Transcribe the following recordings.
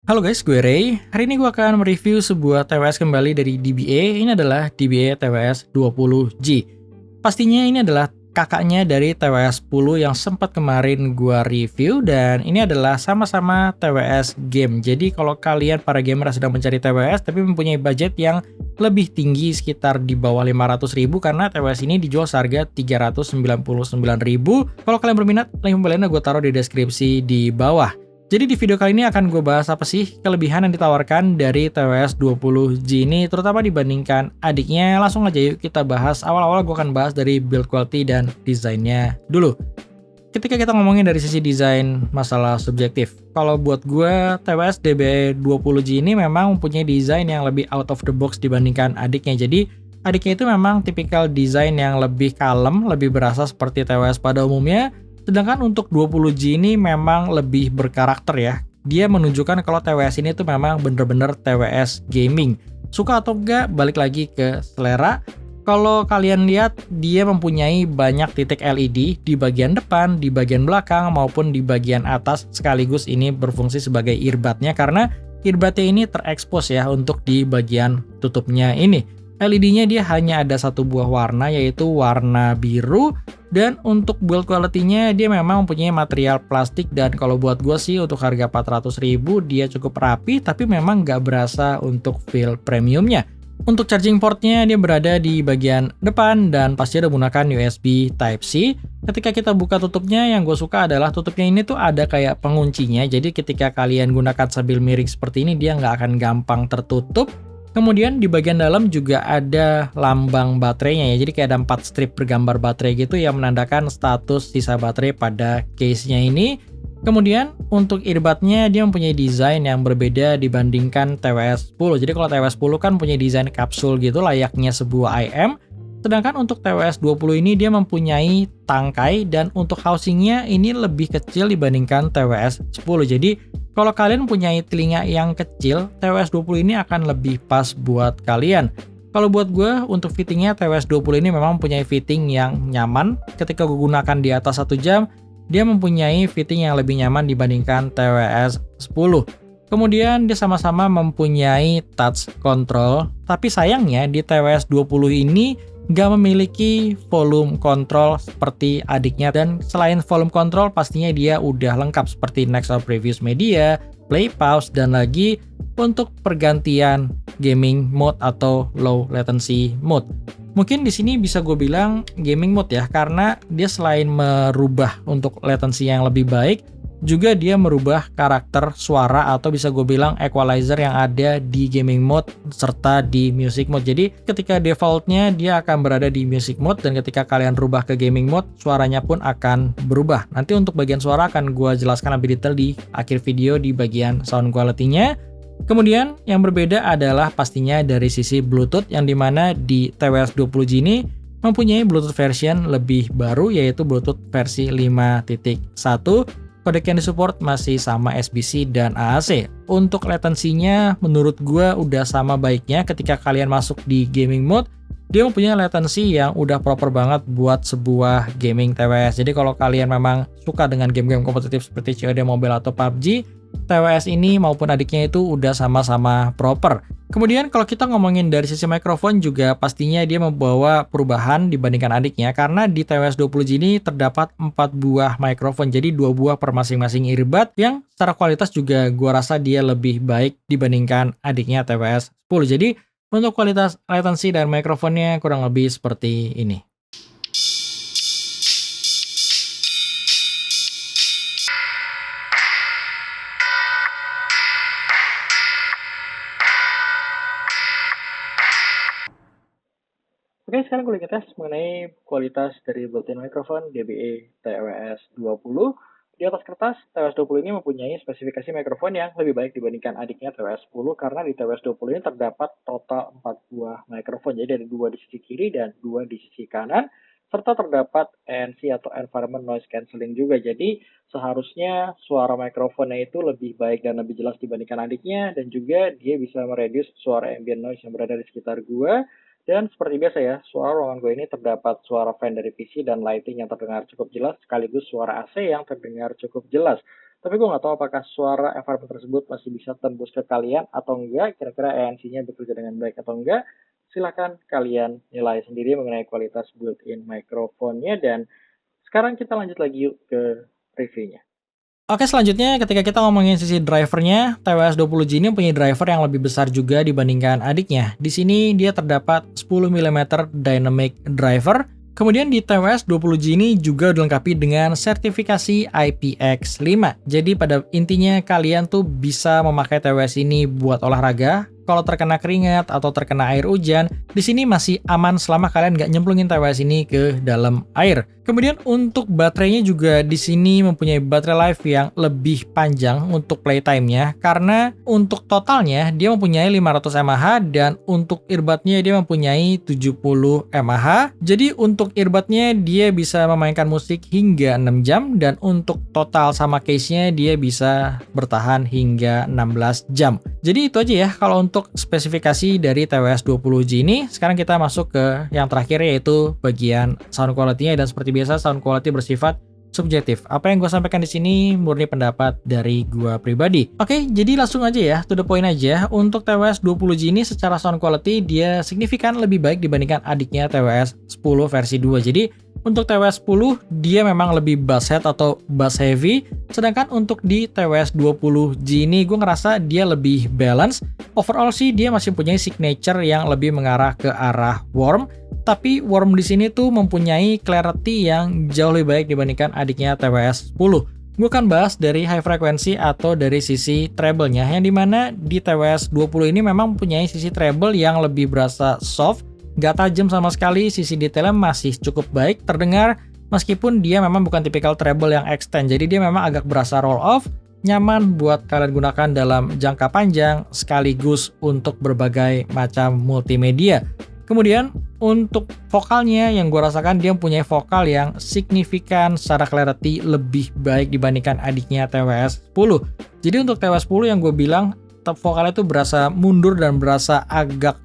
Halo guys, gue Ray. Hari ini gue akan mereview sebuah TWS kembali dari DBA. Ini adalah DBA TWS 20G. Pastinya ini adalah kakaknya dari TWS 10 yang sempat kemarin gue review, dan ini adalah sama-sama TWS game. Jadi kalau kalian para gamer yang sedang mencari TWS tapi mempunyai budget yang lebih tinggi sekitar di bawah 500.000, karena TWS ini dijual seharga 399.000. Kalau kalian berminat, link pembeliannya gue taruh di deskripsi di bawah. Jadi di video kali ini akan gue bahas apa sih kelebihan yang ditawarkan dari TWS 20G ini, terutama dibandingkan adiknya. Langsung aja yuk kita bahas. Awal-awal gue akan bahas dari build quality dan desainnya dulu. Ketika kita ngomongin dari sisi desain, masalah subjektif. Kalau buat gue, TWS DB20G ini memang mempunyai desain yang lebih out of the box dibandingkan adiknya. Jadi adiknya itu memang tipikal desain yang lebih kalem, lebih berasa seperti TWS pada umumnya. Sedangkan untuk 20G ini memang lebih berkarakter ya. Dia menunjukkan kalau TWS ini tuh memang bener-bener TWS gaming. Suka atau enggak, balik lagi ke selera. Kalau kalian lihat, dia mempunyai banyak titik LED di bagian depan, di bagian belakang, maupun di bagian atas. Sekaligus ini berfungsi sebagai earbudnya, karena earbudnya ini terekspos ya untuk di bagian tutupnya ini. LED-nya dia hanya ada satu buah warna, yaitu warna biru. Dan untuk build quality-nya dia memang mempunyai material plastik, dan kalau buat gue sih untuk harga 400.000 dia cukup rapi, tapi memang nggak berasa untuk feel premiumnya. Untuk charging portnya dia berada di bagian depan dan pasti ada menggunakan USB Type-C. Ketika kita buka tutupnya, yang gue suka adalah tutupnya ini tuh ada kayak penguncinya, jadi ketika kalian gunakan sambil miring seperti ini dia nggak akan gampang tertutup. Kemudian di bagian dalam juga ada lambang baterainya ya, jadi kayak ada 4 strip bergambar baterai gitu yang menandakan status sisa baterai pada case-nya ini. Kemudian untuk earbudnya dia mempunyai desain yang berbeda dibandingkan TWS 10. Jadi kalau TWS 10 kan punya desain kapsul gitu layaknya sebuah IM. Sedangkan untuk TWS 20 ini dia mempunyai tangkai, dan untuk housingnya ini lebih kecil dibandingkan TWS 10. Jadi kalau kalian punya telinga yang kecil, TWS 20 ini akan lebih pas buat kalian. Kalau buat gue, untuk fittingnya TWS 20 ini memang mempunyai fitting yang nyaman. Ketika gue gunakan di atas 1 jam, dia mempunyai fitting yang lebih nyaman dibandingkan TWS 10. Kemudian dia sama-sama mempunyai touch control, tapi sayangnya di TWS 20 ini nggak memiliki volume control seperti adiknya. Dan selain volume control, pastinya dia udah lengkap seperti next or previous media, play, pause, dan lagi untuk pergantian gaming mode atau low latency mode. Mungkin di sini bisa gue bilang gaming mode ya, karena dia selain merubah untuk latency yang lebih baik, juga dia merubah karakter suara atau bisa gue bilang equalizer yang ada di gaming mode serta di music mode. Jadi ketika defaultnya dia akan berada di music mode, dan ketika kalian rubah ke gaming mode suaranya pun akan berubah. Nanti untuk bagian suara akan gue jelaskan lebih detail di akhir video di bagian sound quality-nya. Kemudian yang berbeda adalah pastinya dari sisi Bluetooth, yang dimana di TWS 20G ini mempunyai Bluetooth version lebih baru, yaitu Bluetooth versi 5.1. Kodek yang disupport masih sama SBC dan AAC. Untuk latensinya menurut gue udah sama baiknya. Ketika kalian masuk di gaming mode, dia mempunyai latensi yang udah proper banget buat sebuah gaming TWS. Jadi kalau kalian memang suka dengan game-game kompetitif seperti COD Mobile atau PUBG, TWS ini maupun adiknya itu udah sama-sama proper. Kemudian kalau kita ngomongin dari sisi mikrofon juga pastinya dia membawa perubahan dibandingkan adiknya, karena di TWS 20G ini terdapat 4 buah mikrofon, jadi 2 buah per masing-masing earbud yang secara kualitas juga gua rasa dia lebih baik dibandingkan adiknya TWS 10. Jadi untuk kualitas latency dan mikrofonnya kurang lebih seperti ini. Oke, sekarang gue tes mengenai kualitas dari built-in microphone DBE TWS 20. Di atas kertas, TWS 20 ini mempunyai spesifikasi mikrofon yang lebih baik dibandingkan adiknya TWS 10, karena di TWS 20 ini terdapat total 4 buah mikrofon. Jadi ada 2 di sisi kiri dan 2 di sisi kanan, serta terdapat ANC atau Environment Noise Cancelling juga. Jadi seharusnya suara mikrofonnya itu lebih baik dan lebih jelas dibandingkan adiknya, dan juga dia bisa mereduce suara ambient noise yang berada di sekitar gua. Dan seperti biasa ya, suara ruangan gue ini terdapat suara fan dari PC dan lighting yang terdengar cukup jelas, sekaligus suara AC yang terdengar cukup jelas. Tapi gue nggak tahu apakah suara environment tersebut masih bisa tembus ke kalian atau enggak, kira-kira ANC-nya bekerja dengan baik atau enggak. Silahkan kalian nilai sendiri mengenai kualitas built-in mikrofonnya, dan sekarang kita lanjut lagi yuk ke reviewnya. Oke, selanjutnya ketika kita ngomongin sisi drivernya, TWS 20G ini punya driver yang lebih besar juga dibandingkan adiknya. Di sini dia terdapat 10 mm dynamic driver. Kemudian di TWS 20G ini juga dilengkapi dengan sertifikasi IPX5. Jadi pada intinya kalian tuh bisa memakai TWS ini buat olahraga. Kalau terkena keringat atau terkena air hujan, di sini masih aman selama kalian nggak nyemplungin TWS ini ke dalam air. Kemudian untuk baterainya juga di sini mempunyai baterai life yang lebih panjang untuk playtime-nya, karena untuk totalnya dia mempunyai 500 mAh dan untuk earbudnya dia mempunyai 70 mAh. Jadi untuk earbudnya dia bisa memainkan musik hingga 6 jam dan untuk total sama case-nya dia bisa bertahan hingga 16 jam. Jadi itu aja ya kalau untuk spesifikasi dari TWS 20G ini. Sekarang kita masuk ke yang terakhir, yaitu bagian sound quality-nya, dan seperti biasa sound quality bersifat subjektif. Apa yang gue sampaikan di sini murni pendapat dari gue pribadi. Oke, jadi langsung aja ya, to the point aja. Untuk TWS 20G ini secara sound quality dia signifikan lebih baik dibandingkan adiknya TWS 10 versi 2. Jadi untuk TWS 10 dia memang lebih bass head atau bass heavy, sedangkan untuk di TWS 20G ini gue ngerasa dia lebih balance. Overall sih dia masih punya signature yang lebih mengarah ke arah warm, tapi warm di sini tuh mempunyai clarity yang jauh lebih baik dibandingkan adiknya TWS 10. Gue akan bahas dari high frequency atau dari sisi treble-nya, yang dimana di TWS 20 ini memang mempunyai sisi treble yang lebih berasa soft, gak tajam sama sekali, sisi detailnya masih cukup baik terdengar, meskipun dia memang bukan tipikal treble yang extend, jadi dia memang agak berasa roll off, nyaman buat kalian gunakan dalam jangka panjang, sekaligus untuk berbagai macam multimedia. Kemudian untuk vokalnya yang gue rasakan dia mempunyai vokal yang signifikan secara clarity lebih baik dibandingkan adiknya TWS 10. Jadi untuk TWS 10 yang gue bilang top vokalnya itu berasa mundur dan berasa agak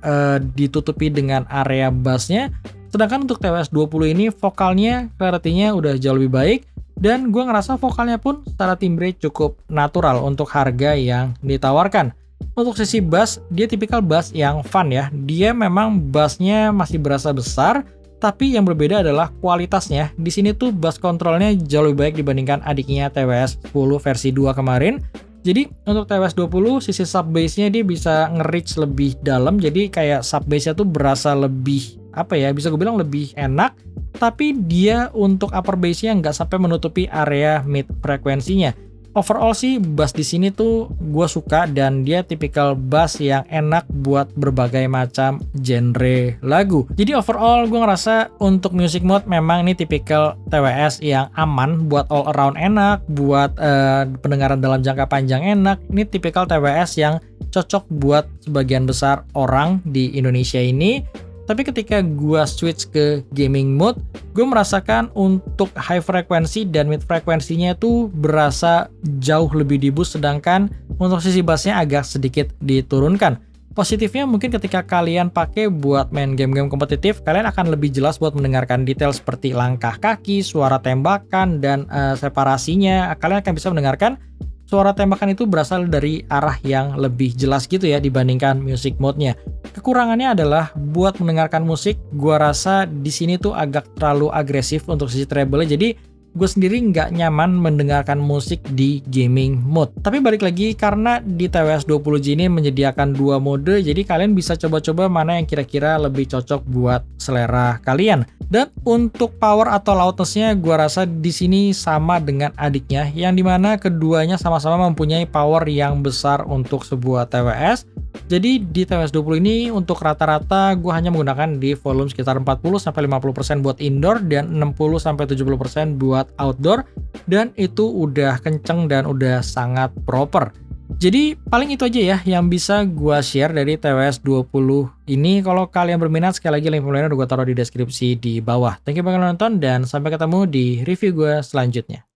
ditutupi dengan area bassnya. Sedangkan untuk TWS 20 ini vokalnya clarity-nya udah jauh lebih baik, dan gue ngerasa vokalnya pun secara timbre cukup natural untuk harga yang ditawarkan. Untuk sisi bass, dia tipikal bass yang fun ya. Dia memang bassnya masih berasa besar, tapi yang berbeda adalah kualitasnya. Di sini tuh bass controlnya jauh lebih baik dibandingkan adiknya TWS 10 versi 2 kemarin. Jadi untuk TWS 20 sisi sub bass-nya dia bisa nge-reach lebih dalam, jadi kayak sub bass-nya tuh berasa lebih bisa gue bilang lebih enak, tapi dia untuk upper bass-nya nggak sampai menutupi area mid frekuensinya. Overall sih bass di sini tuh gue suka, dan dia tipikal bass yang enak buat berbagai macam genre lagu. Jadi overall gue ngerasa untuk music mode memang ini tipikal TWS yang aman, buat all around enak, buat pendengaran dalam jangka panjang enak. Ini tipikal TWS yang cocok buat sebagian besar orang di Indonesia ini. Tapi ketika gue switch ke gaming mode, gue merasakan untuk high frequency dan mid frekuensinya tuh berasa jauh lebih di boost, sedangkan untuk sisi bassnya agak sedikit diturunkan. Positifnya mungkin ketika kalian pakai buat main game-game kompetitif, kalian akan lebih jelas buat mendengarkan detail seperti langkah kaki, suara tembakan, dan separasinya. Kalian akan bisa mendengarkan suara tembakan itu berasal dari arah yang lebih jelas gitu ya dibandingkan music mode-nya. Kekurangannya adalah buat mendengarkan musik, gua rasa di sini tuh agak terlalu agresif untuk sisi treble, jadi gue sendiri nggak nyaman mendengarkan musik di gaming mode. Tapi balik lagi, karena di TWS 20G ini menyediakan dua mode, jadi kalian bisa coba-coba mana yang kira-kira lebih cocok buat selera kalian. Dan untuk power atau loudness-nya gue rasa di sini sama dengan adiknya, yang dimana keduanya sama-sama mempunyai power yang besar untuk sebuah TWS. Jadi di TWS 20 ini untuk rata-rata gue hanya menggunakan di volume sekitar 40-50% buat indoor dan 60-70% buat outdoor, dan itu udah kenceng dan udah sangat proper. Jadi paling itu aja ya yang bisa gue share dari TWS 20 ini. Kalau kalian berminat, sekali lagi link pembeliannya udah gue taruh di deskripsi di bawah. Thank you banget nonton, dan sampai ketemu di review gue selanjutnya.